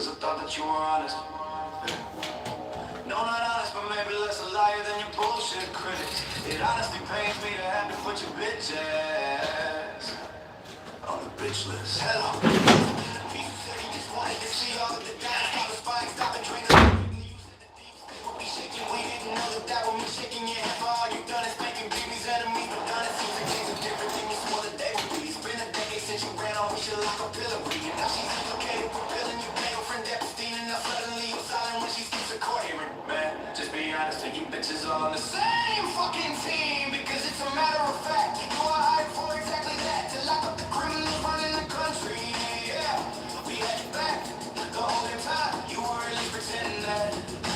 Cause I thought that you were honest. No, not honest, but maybe less a liar than your bullshit critics. It honestly pains me to have to put your bitch ass on the bitch list. Hello. People said he just wanted to see all of the guys. Stop the spine, stop and drink. You said the deep state would be shaking. We didn't know that that would be shaking your head. For all you done is making babies enemies. But done it seems like things are different than you swore that they would be. It's been a decade since you ran on with your like a pillory. And now she's implicated with billing you pay your friend Epstein. And now suddenly you're silent when she keeps a court hearing. Man, just be honest, and you bitches all on the same fucking team. Because it's a matter of fact, you are hired for exactly that. To lock up the criminals running the country. Yeah, we had your back the whole damn time. You were at least pretending that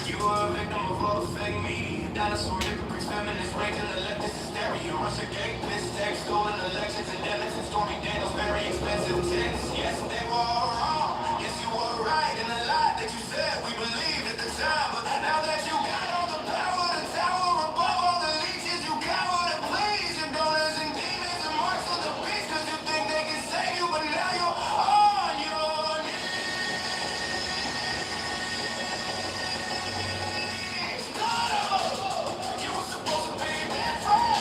you were a victim of all the fake media. Dinosaur hypocrites, feminists, raging the leftist hysteria. Russiagate, mistakes, stolen elections, and evidence, and Stormy Daniels, very expensive texts. Yes, they were all wrong. Yes, you were right in the lie that you said we believed at the time. But now that you got all the power, the tower above all the leeches, you cower to please your donors and demons and marks of the beast. Cause you think they can save you, but now you're on your knees. No, no, you were supposed to be that friend.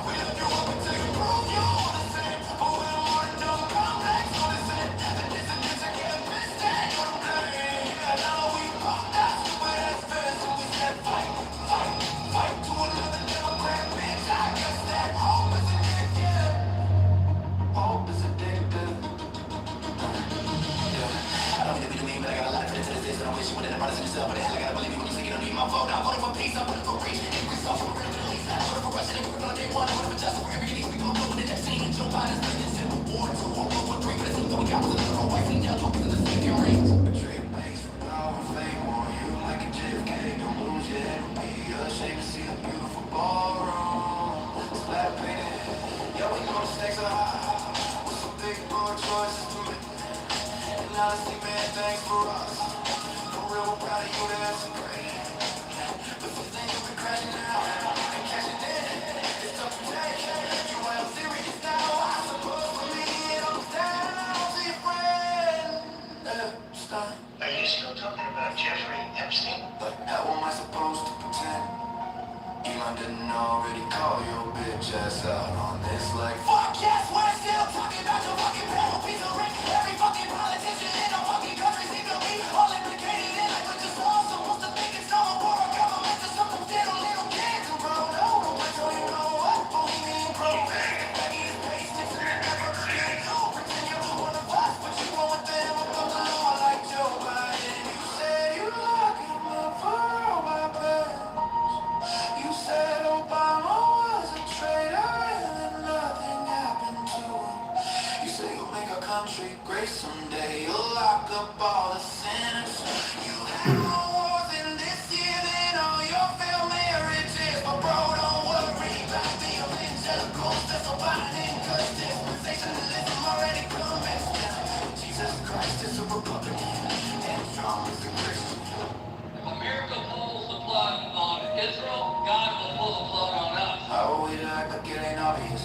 We left you up until you proved you all the same. But we don't want to know complex on the same. And this and this again, mistake on the blame. Yeah, now we popped that stupid ass fence and we said fight, fight, fight to another Democrat bitch. I guess that hope is addictive. Hope is addictive. Yeah. I don't mean to be the mean, but I got a lot of friends to this, and I wish you would have brought us in yourself. But the hell I gotta believe you when you say you don't need my vote. I'm voting for peace, I'm voting for reach, increase off for real release. I'm voting for Russian, and we're gonna take one. I'm voting for justice wherever you need. We gon' go with it. That scene, Joe Biden's bringing civil war to World War III. But it seems that we got was a little white female talking to the savior rings. Betray base for power and fame on you like a JFK. Don't lose your head, be ashamed to see the beautiful ballroom. Splat painted, yo, we know the stakes are high. With some big board choices to make. And honestly, man, thanks for us. I'm real proud of you, that's great. But you think you can crash it out and cash it in. It's tough to take. You ain't serious now. I suppose for me, it all down to your friend. Stop. Are you still talking about Jeffrey Epstein? But how am I supposed to pretend? Elon didn't already call your bitch ass out on this like fuck yes, we're still talking about your fucking federal piece of rent. Every fucking politician in our fucking country seems to be all implicated in like we're just all supposed to think it's normal for our government to something little kids and grow no, but so you know what? Bohemian grove. Begging his patience and never forgetting you. Pretend you're one of us, but you won't with them above the law like Joe Biden. You said you lock him up for all my bad. You said Obama was a traitor and that nothing happened to him. You say you'll make our country great someday. You'll lock up all the sinners. You had more wars in this year than all your failed marriages. But bro, don't worry about the evangelicals. That's a Biden cause dispensationalism already commenced. Jesus Christ is a Republican and Trump is a Christian. If America pulls the plug on Israel, God will pull the plug on us. How are we to act like it ain't obvious?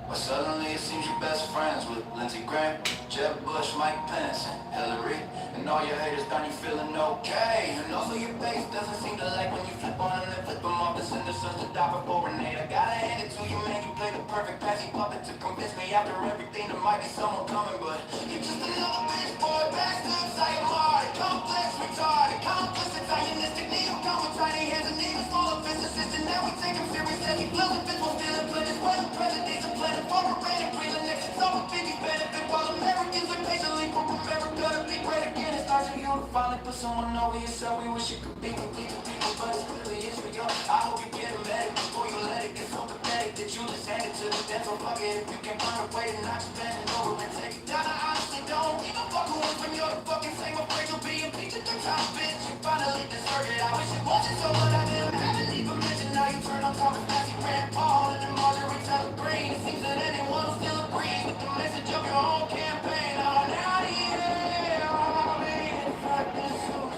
But suddenly it seems you're best friends with Lindsey Graham, Jeb Bush, Mike Pence, and Hillary. And all your haters got you feeling okay. And also your base doesn't seem to like when you flip on them and flip them off and send the sons to die before Renee. I gotta hand it to you, man. You play the perfect passy puppet to convince me after everything there might be someone coming. But you're just another bitch boy, bastard, sayamari, complex, retarded, complicit, Zionistic, neocon with tiny hands and knees full of physicists. And now we take him serious as he blows a fist while stealing pledges. While the president's a planet for a random breathing next. It's all a biggie benefit while Americans are patiently for America to be great again. It's nice for you to finally put someone over yourself. We wish it could be complete to people, but it's really is for you. I hope you get a medic before you let it get so pathetic that you just hand it to the dental bucket. If you can find a way to not just bend it over and take it down, I honestly don't give a fuck who wins when you're the fucking same. Afraid you'll be impeached at the time, bitch. You finally deserve it. I wish it wasn't so, but I didn't have it even mention. Now you turn on talking fancy Rand Paul and then Marjorie Taylor Greene. It seems that anyone who still agrees with the message of your own campaign. Oh, now yeah, I'll be in practice soon.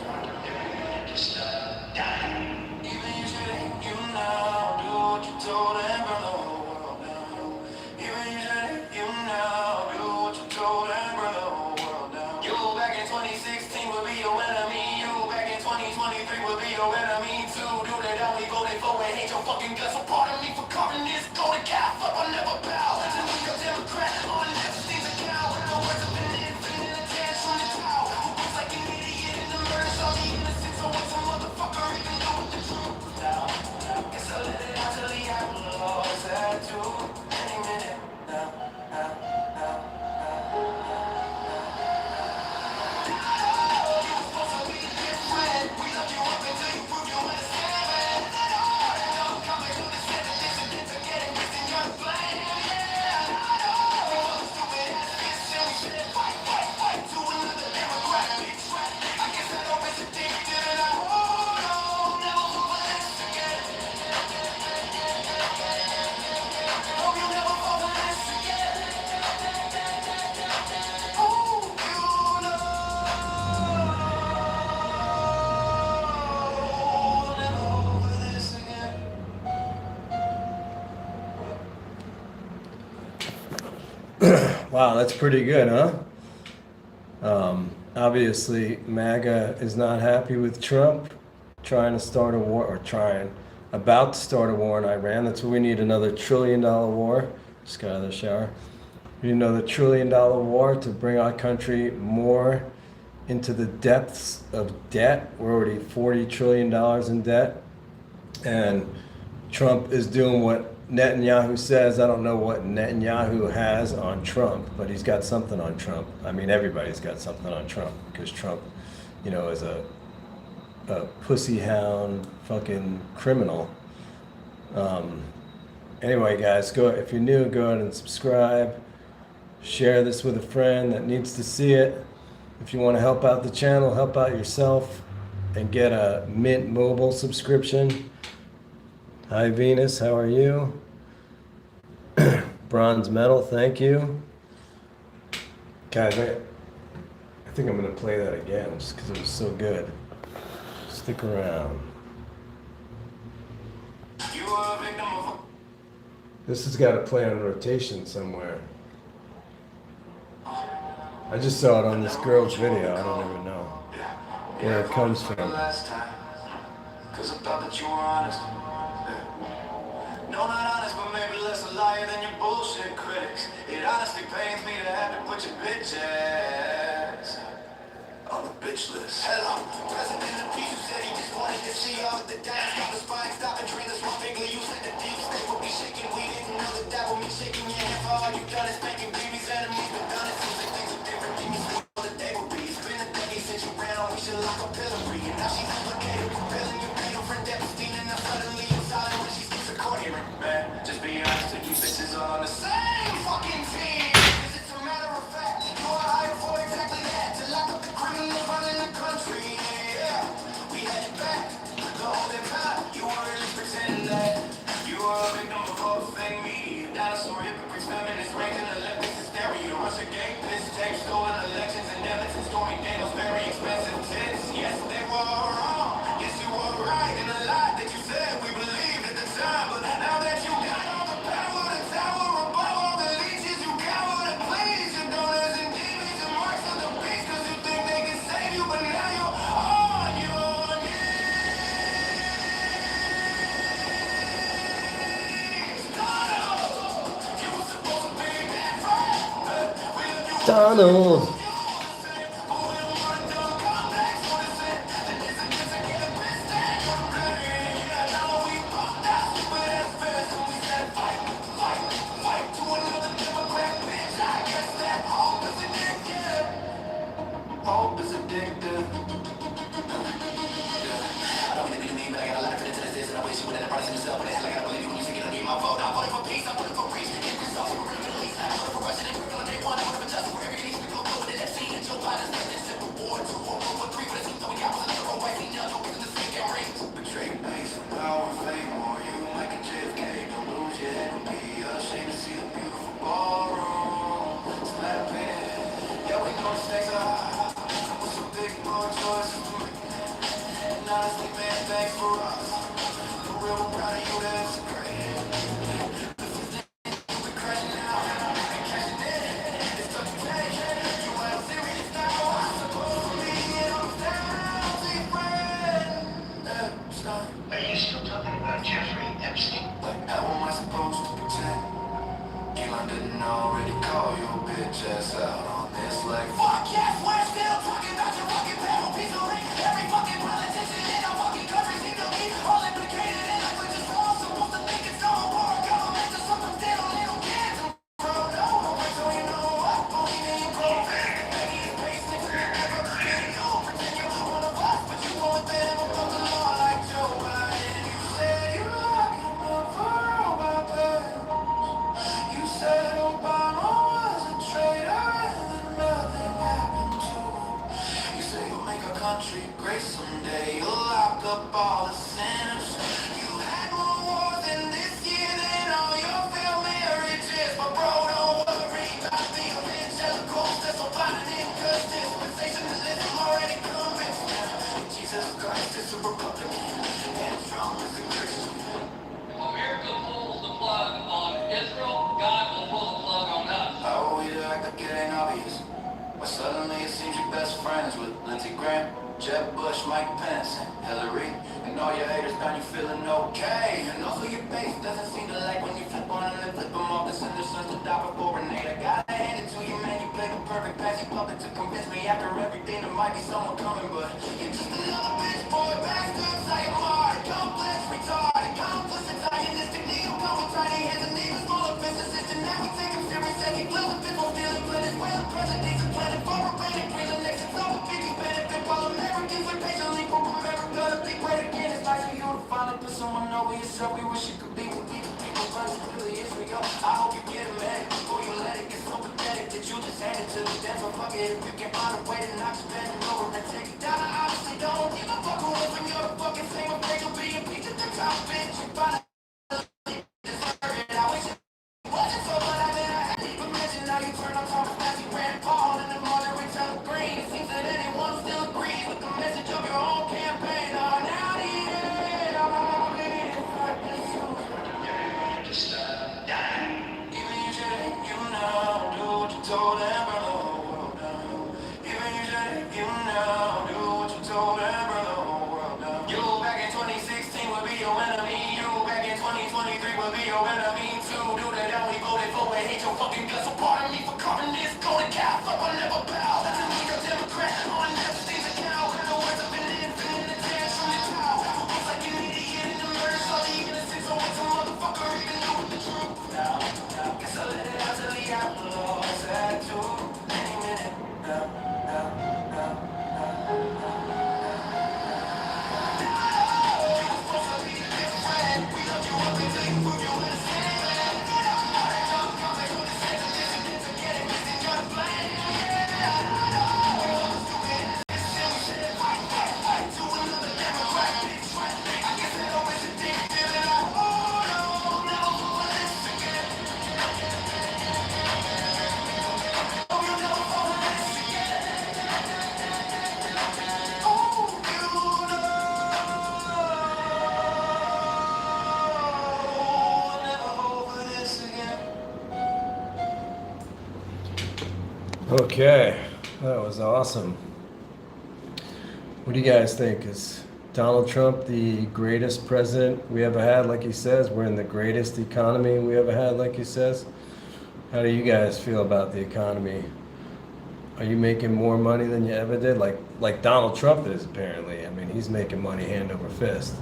Just die. Even you should hate you now. Do what you told and burn the whole world down. Even you should hate you now. Do what you told and burn the whole world down. You back in 2016 will be fucking guts. So pardon me for carving this golden calf up. I never bow. And we go Democrat on never seems a cow. No words of an infinite attached from the cow. Who looks like an idiot in the murders of the innocent. So what's a motherfucker he can do with the truth now? Guess I'll let it out till the outlaws had to. Any minute now, now, now. Wow, that's pretty good, huh? Obviously, MAGA is not happy with Trump trying to start a war, or about to start a war in Iran. That's why we need another $1 trillion war. Just got out of the shower. We need another $1 trillion war to bring our country more into the depths of debt. We're already $40 trillion in debt. And Trump is doing what Netanyahu says. I don't know what Netanyahu has on Trump, but he's got something on Trump. I mean, everybody's got something on Trump, because Trump, is a pussy hound fucking criminal. Anyway, guys, if you're new, go ahead and subscribe. Share this with a friend that needs to see it. If you want to help out the channel, help out yourself, and get a Mint Mobile subscription. Hi Venus, how are you? Bronze medal, thank you. Guys, I think I'm going to play that again just because it was so good. Stick around. This has got to play on rotation somewhere. I just saw it on this girl's video. I don't even know where it comes from. Cause I thought that you were honest. No, not honest, but maybe less a liar than your bullshit critics. It honestly pains me to have to put your bitch ass on the bitch list. Hello, President of Peace, who said he just wanted to see all of the dance. Stop the spying, stop and train us one bigly. You said the deep state would be shaking. We didn't know that that would be shaking your hand for all you've done is making babies enemies. But done it seems like things are different. Things know that they will be. It's been a decade since you ran on. We should lock a pillory. And now she's implicated, compelling your pain friend Epstein. And now suddenly you're silent when she speaks a coherent. Man, just be honest with you bitches all on the same fucking team. Cause it's a matter of fact, you are hired for exactly that. To lock up the criminals running the country. Yeah, we had it back the whole time. You were really pretending that you were a victim of all fake media. Dinosaur hypocrites, feminists, raising the leftist hysteria. Russia gang, piss tape, stolen elections, and Everton, Stormy Daniels, very expensive tits. Yes, they were wrong. Yes, you were right in a lot that you said we believed at the time. But now that you got all the power, the tower above all the leeches, you cower to please your donors and demons and marks of the beast. Cause you think they can save you, but now you're on your knees. Donald, you were supposed to be that friend. We left you Donald! hope is addictive. I don't really mean, but I got a lot of credit to this, and I wish you would have brought it to yourself. But it's like I don't believe you when you say you don't need my vote. I'm voting for peace, I'm voting for peace. If it's all we're gonna release, I'm voting for Russia, and we're gonna take one. I'm voting for justice, wherever it needs to be. Go with it, let's see. And Joe Biden's like this simple war, 2 or 1, 3. But it seems that we got was another white thing, now in the same game rings. Betrayed base, power, fame, or you like a JFK. Don't lose your head and be ashamed to see the beautiful ballroom. Slap in, yeah, we know the stakes are high. Big more choices to make. And honestly, man, thanks for us. We're real proud of you, that's great. We're crashing out and cashing in. It's such a day. You ain't serious now. I'm supposed to be in on the down, see friend. Stop. Are you still talking about Jeffrey Epstein? bitch ass out on this like fuck yes, we're still talking about your fucking panel piece of ring. Every fucking politician in our fucking country seem to be all implicated in like we're just all supposed to think it's all war. Government just something they don't care to. Bro, no, wait till you know what, only me and bro. Maybe it's basic, never been you. Pretend you're one of us, but you won't them above the law like Joe Biden. You said you like him for Obama. You said Obama was a traitor and that nothing happened to him. You say you'll make our country great someday. You'll lock up all the sinners. You had more wars in this year than all your failed marriages. But bro, don't worry about the evangelicals. That's all fine and in, cause dispensationalism already convinced them. Jesus Christ is a Republican and Trump is a Christian. If America pulls the plug on Israel, God will pull the plug on us. How are we to act like it ain't obvious? Why suddenly it seems you're best friends with Lindsey Graham, Jeb Bush, Mike Pence, and Hillary. And all your haters got you feeling okay. And also your base doesn't seem to like when you flip on them and flip them off. They send their sons to die before Renee. I gotta hand it to you, man. You played the perfect pass. You puppet to convince me after everything there might be someone coming. But you're just another bitch boy, bastard, psychotic, complex, retarded, complicit, Zionistic, neo-con, tiny hands and neighbors, full of physicists. And now we take him serious and he blows a fist while stealing Venezuela. Presidents are planning for a panic, real elections, all the biggest benefit while Americans wait patiently for America to be great again. It's nice of you to finally put someone over yourself. We wish it could be what we the people, but it really is real. I hope you get a medic before you let it get so pathetic that you just hand it to the dead. So fuck it, if you can find a way to knock your bed over and take it down. I honestly don't give a fuck who is when you're the fucking same afraid you'll be impeached at the top, bitch. You finally deserve it. I wish it wasn't so, but I mean I had to imagine how you turn on top of Nancy Rand Paul and the Marjorie Taylor Greene. It seems that anyone still agrees with the message of your own campaign. Oh, now the end, I'm bleeding inside this suit. Just die. Even you should, you know, do what you told them, bro. Even you should, you know, do what you told them, bro. You back in 2016 will be your enemy. You back in 2023 will be your enemy too. Do that only voted for and hate your fucking guts. So pardon me for calling this golden cow. So I never bow. That's a New York Democrat on Epstein's account. In the words of an infant in a dance from the cow. Looks like an idiot in the murder. So the innocent, so it's a motherfucker even knew the truth. Now, guess I'll let it out to the outlaws. Attitude, any minute. Now. Okay, that was awesome. What do you guys think? Is Donald Trump the greatest president we ever had, like he says? We're in the greatest economy we ever had, like he says. How do you guys feel about the economy? Are you making more money than you ever did? Like Donald Trump is, apparently. I mean, he's making money hand over fist.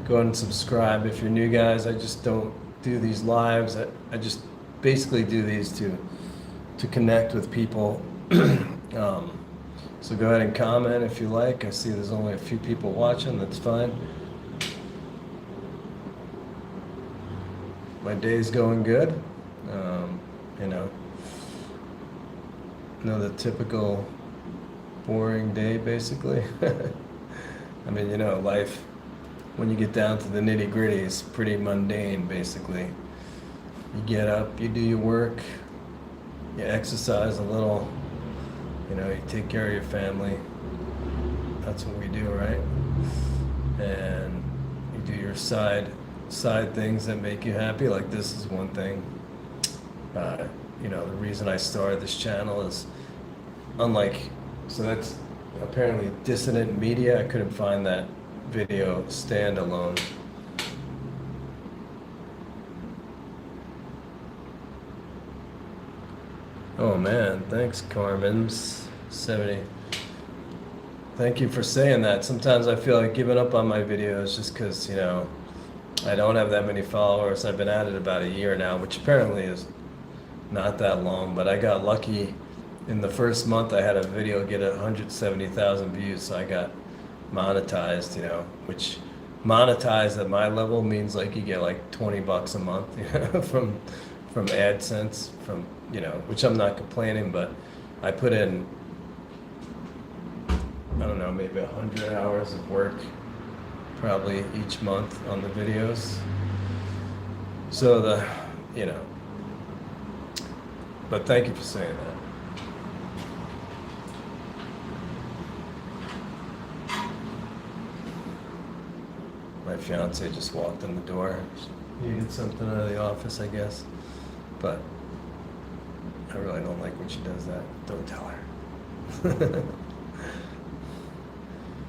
Go ahead and subscribe if you're new, guys. I just don't do these lives. I just basically do these to connect with people. So go ahead and comment if you like. I see there's only a few people watching. That's fine. My day's going good. You know, another typical boring day, basically. I mean, you know, life, when you get down to the nitty gritty, is pretty mundane, basically. You get up, you do your work, you exercise a little, you know, you take care of your family. That's what we do, right? And you do your side things that make you happy. Like this is one thing. You know, the reason I started this channel is so that's apparently dissident media. I couldn't find that video standalone. Oh man, thanks Carmen's 70. Thank you for saying that. Sometimes I feel like giving up on my videos just because, I don't have that many followers. I've been at it about a year now, which apparently is not that long, but I got lucky. In the first month, I had a video get 170,000 views, so I got monetized, which monetized at my level means like you get like $20 a month, from AdSense, which I'm not complaining, but I put in, I don't know, maybe 100 hours of work probably each month on the videos. So but thank you for saying that. My fiance just walked in the door. She needed something out of the office, I guess. But I really don't like when she does that. Don't tell her.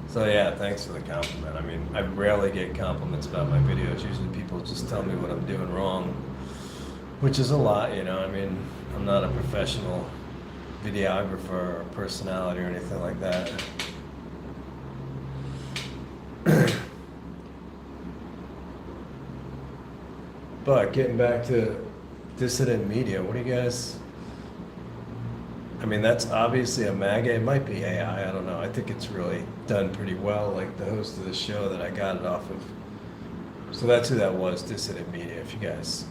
So yeah, thanks for the compliment. I mean, I rarely get compliments about my videos. Usually people just tell me what I'm doing wrong, which is a lot, I mean, I'm not a professional videographer or personality or anything like that. But getting back to dissident media, what do you guys... I mean, that's obviously a MAGA. It might be AI. I don't know. I think it's really done pretty well, like the host of the show that I got it off of. So that's who that was, dissident media. If you guys...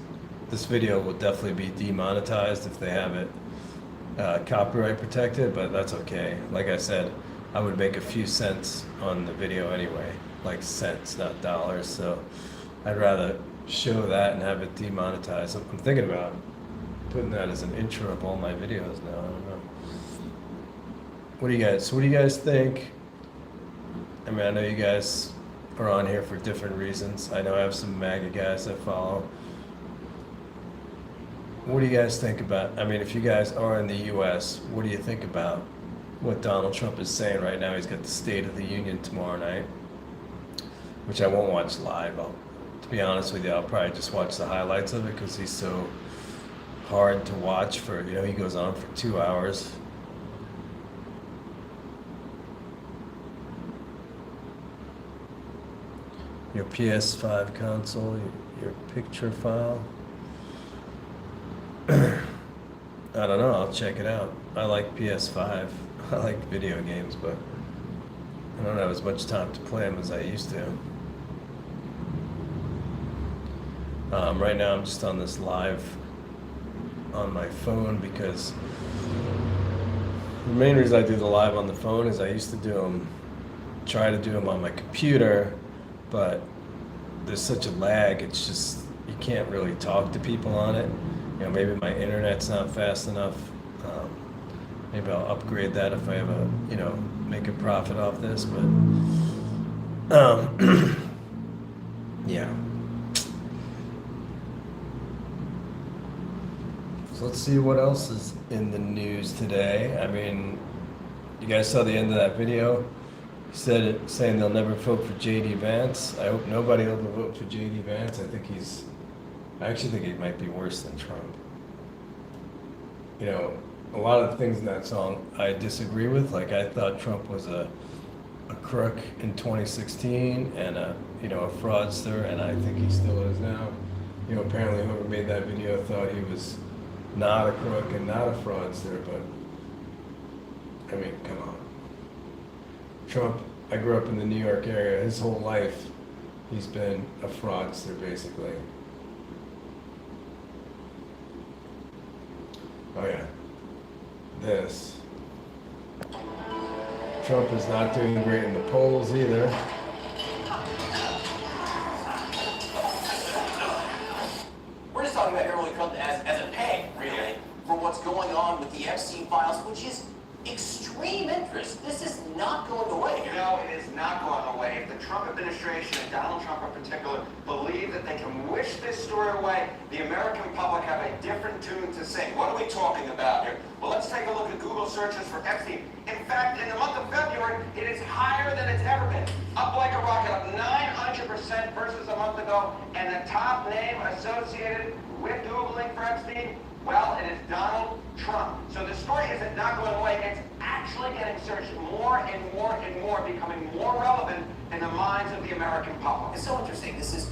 This video will definitely be demonetized if they have it copyright protected, but that's okay. Like I said, I would make a few cents on the video anyway. Like cents, not dollars. So I'd rather show that and have it demonetized. I'm thinking about putting that as an intro of all my videos now. I don't know. What do you guys think? I mean, I know you guys are on here for different reasons. I know I have some MAGA guys I follow. What do you guys think about, I mean, if you guys are in the US, what do you think about what Donald Trump is saying right now? He's got the State of the Union tomorrow night, which I won't watch live. To be honest with you, I'll probably just watch the highlights of it because he's so hard to watch for, he goes on for 2 hours. Your PS5 console, your picture file. I don't know, I'll check it out. I like PS5. I like video games, but I don't have as much time to play them as I used to. Right now I'm just on this live on my phone because the main reason I do the live on the phone is I used to try to do them on my computer, but there's such a lag, it's just, you can't really talk to people on it. Maybe my internet's not fast enough. Maybe I'll upgrade that if I ever, make a profit off this, but, yeah. So let's see what else is in the news today. I mean, you guys saw the end of that video. He said it, saying they'll never vote for J.D. Vance. I hope nobody will vote for J.D. Vance. I actually think he might be worse than Trump. A lot of things in that song I disagree with. Like, I thought Trump was a crook in 2016 and a fraudster, and I think he still is now. Apparently whoever made that video thought he was not a crook and not a fraudster, but I mean, come on. Trump, I grew up in the New York area. His whole life, he's been a fraudster, basically. Oh yeah, this. Trump is not doing great in the polls either. We're just talking about everyone Trump as a peg, really, for what's going on with the Epstein files, which is extreme interest. This is not going away. It is not going away. If the Trump administration, and Donald Trump in particular, believe that they can wish this story away, the American public have a different tune to sing. What are we talking about here? Well, let's take a look at Google searches for Epstein. In fact, in the month of February, it is higher than it's ever been. Up like a rocket, up 900% versus a month ago. And the top name associated with Googling for Epstein, Well, it is Donald Trump. So the story isn't not going away, it's actually getting searched more and more and more, becoming more relevant in the minds of the American public. It's so interesting. This is,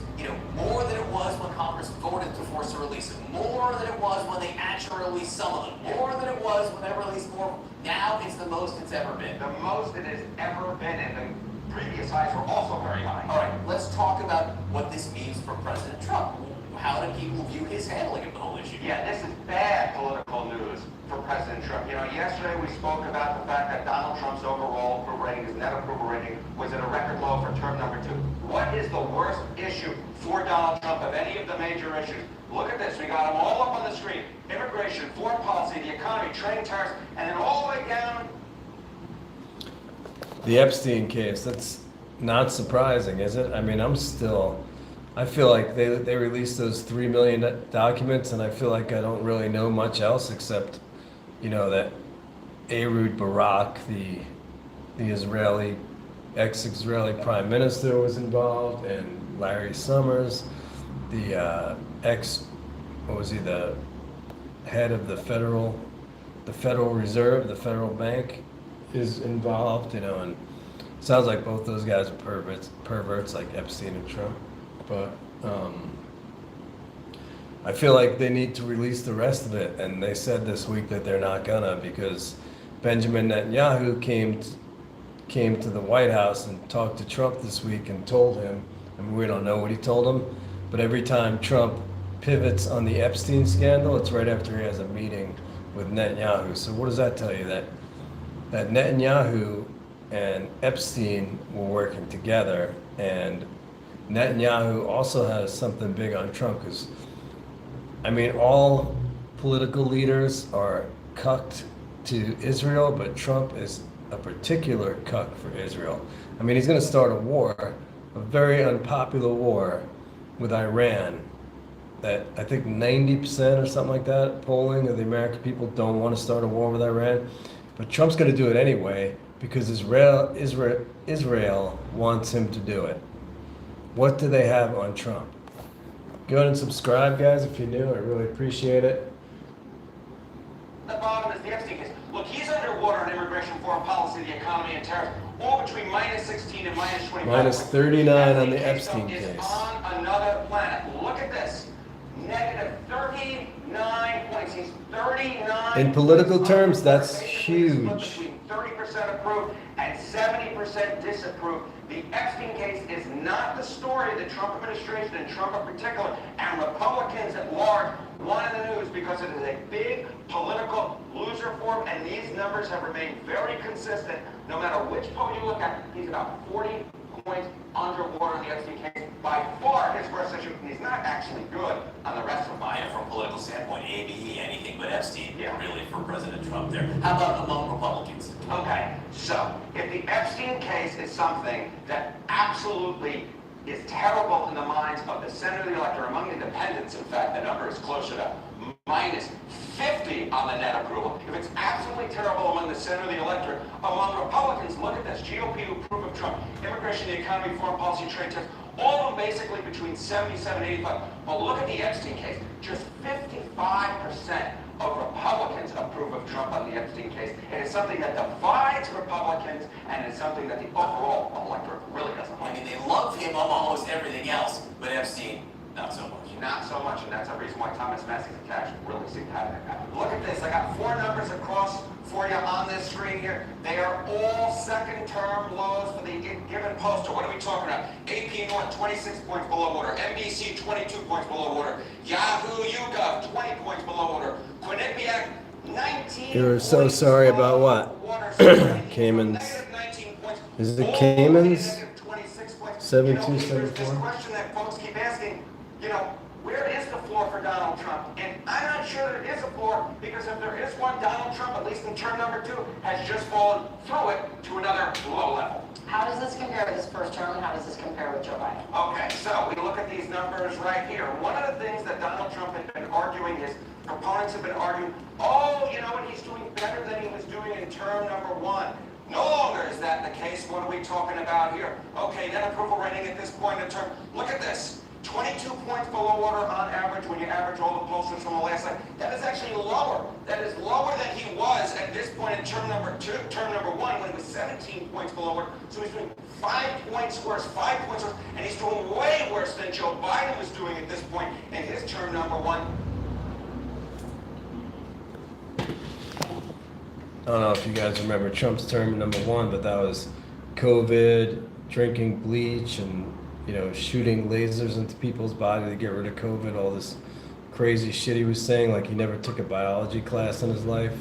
more than it was when Congress voted to force a release of, more than it was when they actually released some of them, more than it was when they released more. Now it's the most it's ever been. The most it has ever been, and the previous highs were also very high. All right, let's talk about what this means for President Trump. How do people view his handling of the whole issue? Yeah, this is bad political news for President Trump. Yesterday we spoke about the fact that Donald Trump's overall approval rating, his net approval rating, was at a record low for term number 2. What is the worst issue for Donald Trump of any of the major issues? Look at this. We got them all up on the screen. Immigration, foreign policy, the economy, trade tariffs, and then all the way down. The Epstein case, that's not surprising, is it? I mean, I feel like they released those 3 million documents, and I feel like I don't really know much else except, that Ehud Barak, the Israeli, ex-Israeli prime minister was involved, and Larry Summers, the the head of the Federal Reserve, the federal bank, is involved, and it sounds like both those guys are perverts like Epstein and Trump. But I feel like they need to release the rest of it, and they said this week that they're not gonna, because Benjamin Netanyahu came to the White House and talked to Trump this week and told him, we don't know what he told him, but every time Trump pivots on the Epstein scandal, it's right after he has a meeting with Netanyahu. So what does that tell you? That Netanyahu and Epstein were working together, and Netanyahu also has something big on Trump, because, all political leaders are cucked to Israel, but Trump is a particular cuck for Israel. He's going to start a war, a very unpopular war with Iran, that I think 90% or something like that, polling of the American people don't want to start a war with Iran. But Trump's going to do it anyway, because Israel wants him to do it. What do they have on Trump? Go ahead and subscribe, guys, if you're new. I really appreciate it. The bottom is the Epstein case. Look, he's underwater on immigration, foreign policy, the economy, and tariffs, all between -16 and -25. Minus 39 on the Epstein case. Is on another planet. Look at this. Negative 39 points. He's 39. In political terms, that's huge. Between 30% approve and 70% disapprove. The Epstein case is not the story of the Trump administration, and Trump in particular, and Republicans at large want in the news, because it is a big political loser for him, and these numbers have remained very consistent. No matter which poll you look at, he's about 40 points underwater in the Epstein case. By far his worst issue, and he's not actually good on the rest of them. From a political standpoint, ABE, anything but Epstein, Yeah. really, for President Trump there. How about among Republicans? Okay, so if the Epstein case is something that absolutely is terrible in the minds of the Senate and the electorate, among independents, in fact, the number is closer to -50 on the net approval. If it's absolutely terrible among the Senate and the electorate, among Republicans, look at this. GOP who approve of Trump, immigration, the economy, foreign policy, trade tariffs, all of them basically between 77 and 85. But look at the Epstein case. Just 55% of Republicans approve of Trump on the Epstein case. It is something that divides Republicans, and it's something that the overall electorate really doesn't like. They love him on almost everything else, but Epstein, not so much. Not so much, and that's the reason why Thomas Massey's attached really seem to have an impact. Look at this. I got 4 numbers across for you on this screen here. They are all second-term lows for the given pollster. What are we talking about? AP North, 26 points below water. NBC, 22 points below water. Yahoo YouGov, 20 points below water. Quinnipiac, 19. You're so sorry about what? Caymans. Is it Caymans? 7274? This question that folks keep asking, where is the floor for Donald Trump? And I'm not sure there is a floor, because if there is one, Donald Trump, at least in term number 2, has just fallen through it to another low level. How does this compare with his first term, and how does this compare with Joe Biden? Okay, so we look at these numbers right here. One of the things that Donald Trump has been arguing, his proponents have been arguing, and he's doing better than he was doing in term number 1. No longer is that the case. What are we talking about here? Okay, net approval rating at this point in term. Look at this. 22 points below water on average when you average all the pollsters from the last night. That is actually lower. That is lower than he was at this point in term number one, when he was 17 points below water. So he's doing 5 points worse, and he's doing way worse than Joe Biden was doing at this point in his term number one. I don't know if you guys remember Trump's term number one, but that was COVID, drinking bleach, and shooting lasers into people's body to get rid of COVID. All this crazy shit he was saying, like he never took a biology class in his life.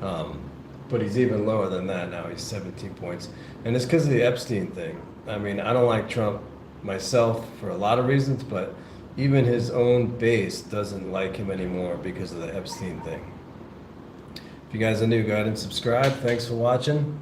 But he's even lower than that now. He's 17 points, and it's because of the Epstein thing. I mean, I don't like Trump myself for a lot of reasons, but even his own base doesn't like him anymore because of the Epstein thing. If you guys are new, go ahead and subscribe. Thanks for watching.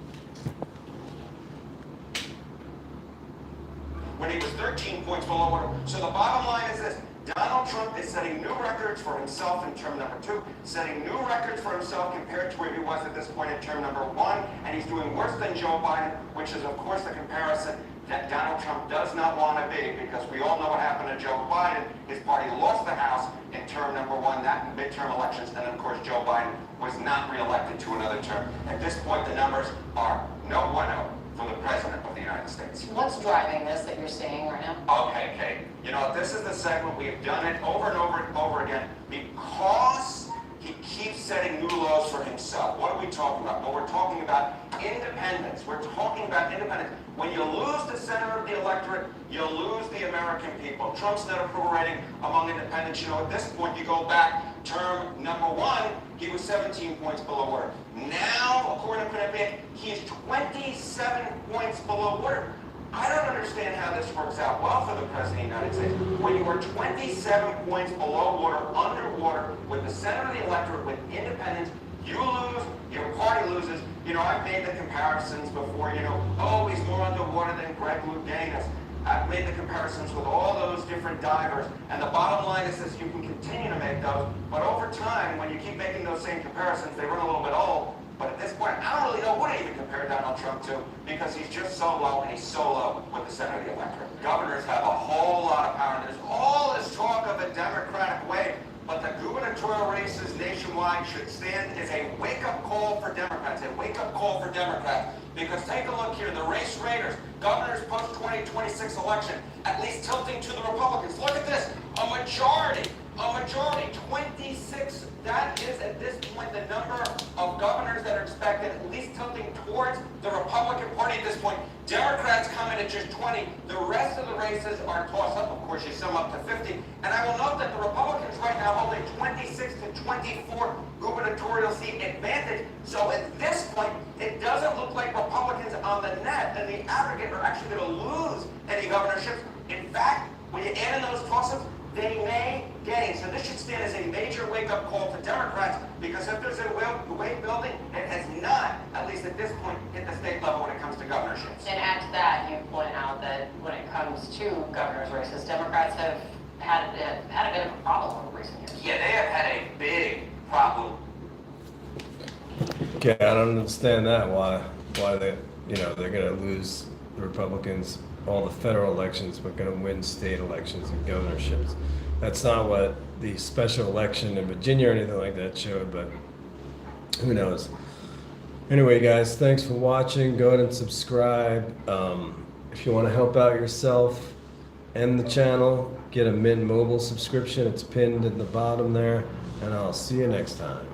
When he was 13 points below water. So the bottom line is this. Donald Trump is setting new records for himself in term number two, setting new records for himself compared to where he was at this point in term number one, and he's doing worse than Joe Biden, which is, of course, the comparison that Donald Trump does not want to be, because we all know what happened to Joe Biden. His party lost the House in term number one, that in midterm elections, and of course Joe Biden was not reelected to another term. At this point, the numbers are no bueno for the President of the United States. What's driving this that you're seeing right now? Okay, Kate. This is the segment we've done it over and over and over again because he keeps setting new laws for himself. What are we talking about? Well, we're talking about independence. We're talking about independence. When you lose the center of the electorate, you lose the American people. Trump's net approval rating among independents, at this point, you go back term number one, he was 17 points below water. Now, according to Quinnipiac, he's 27 points below water. I don't understand how this works out well for the President of the United States. When you are 27 points below water, underwater, with the center of the electorate, with independents, you lose, your party loses. I've made the comparisons before, he's more underwater than Greg Louganis. I've made the comparisons with all those different divers, and the bottom line is this: you can continue to make those, but over time, when you keep making those same comparisons, they run a little bit old. But at this point, I don't really know what to even compare Donald Trump to, because he's just so low, and he's so low with the center of the electorate. Governors have a whole lot of power. There's all this talk of a Democratic wave, but the gubernatorial races nationwide should stand as a wake-up call for Democrats, a wake-up call for Democrats. Because take a look here, the race raiders, governors post-2026 election, at least tilting to the Republicans. Look at this, a majority, 26. That is, at this point, the number of governors that are expected, at least tilting towards the Republican Party at this point. Democrats come in at just 20. The rest of the races are tossed up. Of course, you sum up to 50. And I will note that the Republicans right now hold a 26 to 24 gubernatorial seat advantage. So at this point, it doesn't look like Republicans on the net and the aggregate are actually going to lose any governorships. In fact, when you add in those toss-ups, they may gain. So this should stand as a major wake-up call to Democrats, because if there's a wave building, it has not, at least at this point, hit the state level when it comes to governorships. And add to that, you point out that when it comes to governor's races, Democrats have had a bit of a problem over recent years. Yeah, they have had a big problem. Okay, I don't understand that. Why they, they're gonna lose, the Republicans, all the federal elections, but gonna win state elections and governorships. That's not what the special election in Virginia or anything like that showed, but who knows. Anyway, guys, thanks for watching. Go ahead and subscribe. If you want to help out yourself and the channel, get a Mint Mobile subscription. It's pinned at the bottom there, and I'll see you next time.